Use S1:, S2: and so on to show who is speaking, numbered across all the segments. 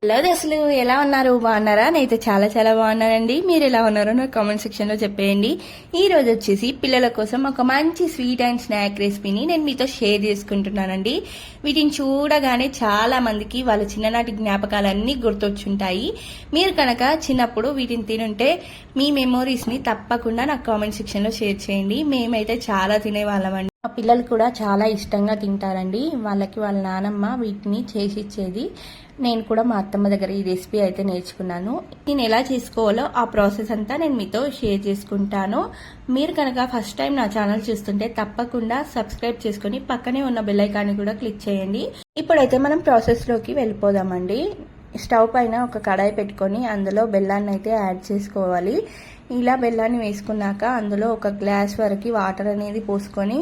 S1: Hello దశలు ఎలా ఉన్నారు? బాగున్నారా? నేనైతే చాలా చాలా బాగున్నానండి. మీరు ఎలా ఉన్నారో నాకు కామెంట్ సెక్షన్ లో చెప్పేయండి. ఈ రోజు వచ్చేసి పిల్లల కోసం ఒక మంచి స్వీట్ అండ్ స్నాక్ రెసిపీని నేను మీతో షేర్ చేసుకుంటున్నానండి. వీటిని చూడగానే చాలా మందికి వాళ్ళ చిన్ననాటి జ్ఞాపకాలన్నీ గుర్తొచ్చుంటాయి. మీరు కనుక చిన్నప్పుడు వీటిని తినుంటే మీ మెమోరీస్ ని తప్పకుండా నాకు కామెంట్ సెక్షన్ లో షేర్ చేయండి. మేమైతే చాలా తినేవాళ్ళమండి. మా పిల్లలు కూడా చాలా ఇష్టంగా తింటారండి. వాళ్ళకి వాళ్ళ నానమ్మ వీటిని చేసిచ్చేది. నేను కూడా మా అత్తమ్మ దగ్గర ఈ రెసిపీ అయితే నేర్చుకున్నాను. నేను ఎలా చేసుకోవాలో ఆ ప్రాసెస్ అంతా నేను మీతో షేర్ చేసుకుంటాను. మీరు కనుక ఫస్ట్ టైం నా ఛానల్ చూస్తుంటే తప్పకుండా సబ్స్క్రైబ్ చేసుకుని పక్కనే ఉన్న బెల్ ఐకాన్ని కూడా క్లిక్ చేయండి. ఇప్పుడైతే మనం ప్రాసెస్ లోకి వెళ్ళిపోదామండి. స్టవ్ పైన ఒక కడాయి పెట్టుకొని అందులో బెల్లాన్ని అయితే యాడ్ చేసుకోవాలి. ఇలా బెల్లాన్ని వేసుకున్నాక అందులో ఒక గ్లాస్ వరకు వాటర్ అనేది పోసుకొని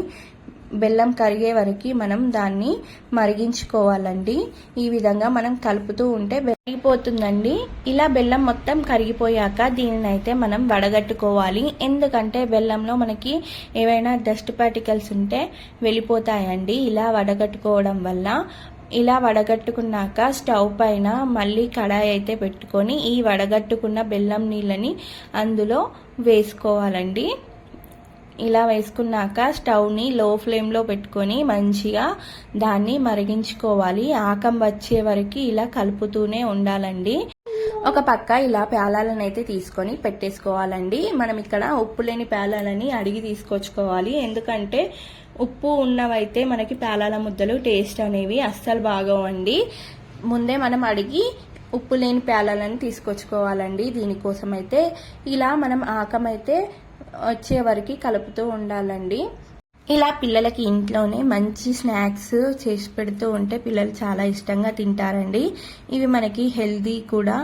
S1: బెల్లం కరిగే వరకు మనం దాన్ని మరిగించుకోవాలండి. ఈ విధంగా మనం కలుపుతూ ఉంటే కరిగిపోతుందండి. ఇలా బెల్లం మొత్తం కరిగిపోయాక దీనిని అయితే మనం వడగట్టుకోవాలి. ఎందుకంటే బెల్లంలో మనకి ఏవైనా డస్ట్ పార్టికల్స్ ఉంటే వెళ్ళిపోతాయండి ఇలా వడగట్టుకోవడం వల్ల. ఇలా వడగట్టుకున్నాక స్టవ్ పైన మళ్ళీ కడాయి అయితే పెట్టుకొని ఈ వడగట్టుకున్న బెల్లం నీళ్ళని అందులో వేసుకోవాలండి. ఇలా వేసుకున్నాక స్టవ్ని లో ఫ్లేమ్లో పెట్టుకొని మంచిగా దాన్ని మరిగించుకోవాలి. ఆకం వచ్చే వరకు ఇలా కలుపుతూనే ఉండాలండి. ఒక పక్క ఇలా పేలాలను అయితే తీసుకొని పెట్టేసుకోవాలండి. మనం ఇక్కడ ఉప్పు లేని పేలాలని అడిగి తీసుకొచ్చుకోవాలి. ఎందుకంటే ఉప్పు ఉన్నవైతే మనకి పేలాల ముద్దలు టేస్ట్ అనేవి అస్సలు బాగోవండి. ముందే మనం అడిగి ఉప్పు లేని పేలాలని తీసుకొచ్చుకోవాలండి. దీనికోసం అయితే ఇలా మనం ఆకమైతే వచ్చే వరకు కలుపుతూ ఉండాలండి. ఇలా పిల్లలకి ఇంట్లోనే మంచి స్నాక్స్ చేసి పెడుతూ ఉంటే పిల్లలు చాలా ఇష్టంగా తింటారండి. ఇవి మనకి హెల్దీ కూడా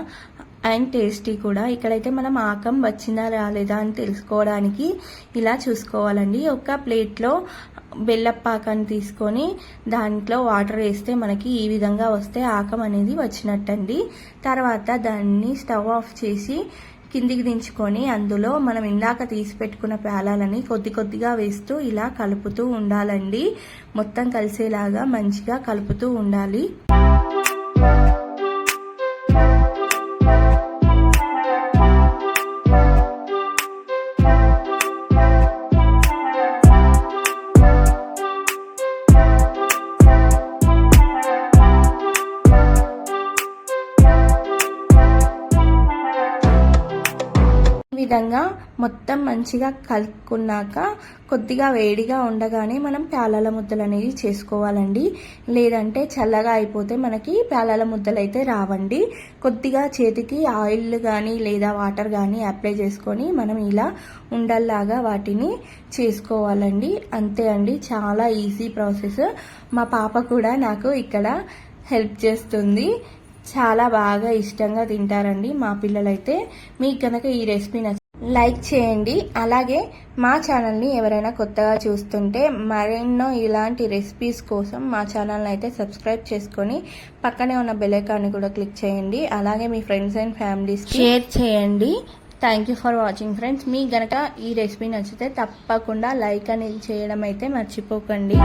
S1: అండ్ టేస్టీ కూడా. ఇక్కడైతే మనం ఆకం వచ్చిందా రాలేదా అని తెలుసుకోవడానికి ఇలా చూసుకోవాలండి. ఒక ప్లేట్లో బెల్లపాకాన్ని తీసుకొని దాంట్లో వాటర్ వేస్తే మనకి ఈ విధంగా వస్తే ఆకం అనేది వచ్చినట్టండి. తర్వాత దాన్ని స్టవ్ ఆఫ్ చేసి కిందికి దించుకొని అందులో మనం ఇందాక తీసి పెట్టుకున్న పేలాలని కొద్ది కొద్దిగా వేస్తూ ఇలా కలుపుతూ ఉండాలండి. మొత్తం కలిసేలాగా మంచిగా కలుపుతూ ఉండాలి. విధంగా మొత్తం మంచిగా కలుపుకున్నాక కొద్దిగా వేడిగా ఉండగానే మనం పేలాల ముద్దలు అనేవి చేసుకోవాలండి. లేదంటే చల్లగా అయిపోతే మనకి పేలాల ముద్దలు అయితే రావండి. కొద్దిగా చేతికి ఆయిల్ కానీ లేదా వాటర్ కానీ అప్లై చేసుకొని మనం ఇలా ఉండల్లాగా వాటిని చేసుకోవాలండి. అంతే అండి, చాలా ఈజీ ప్రాసెస్. మా పాప కూడా నాకు ఇక్కడ హెల్ప్ చేస్తుంది. చాలా బాగా ఇష్టంగా తింటారండి మా పిల్లలైతే. మీకు కనుక ఈ రెసిపీ లైక్ చేయండి. అలాగే మా ఛానల్ని ఎవరైనా కొత్తగా చూస్తుంటే మరెన్నో ఇలాంటి రెసిపీస్ కోసం మా ఛానల్ని అయితే సబ్స్క్రైబ్ చేసుకొని పక్కనే ఉన్న బెల్ ఐకాన్ని కూడా క్లిక్ చేయండి. అలాగే మీ ఫ్రెండ్స్ అండ్ ఫ్యామిలీస్ షేర్ చేయండి. Thank you for watching friends. మీకు గనక ఈ రెసిపీ నచ్చితే తప్పకుండా లైక్ అనేది చేయడం అయితే మర్చిపోకండి.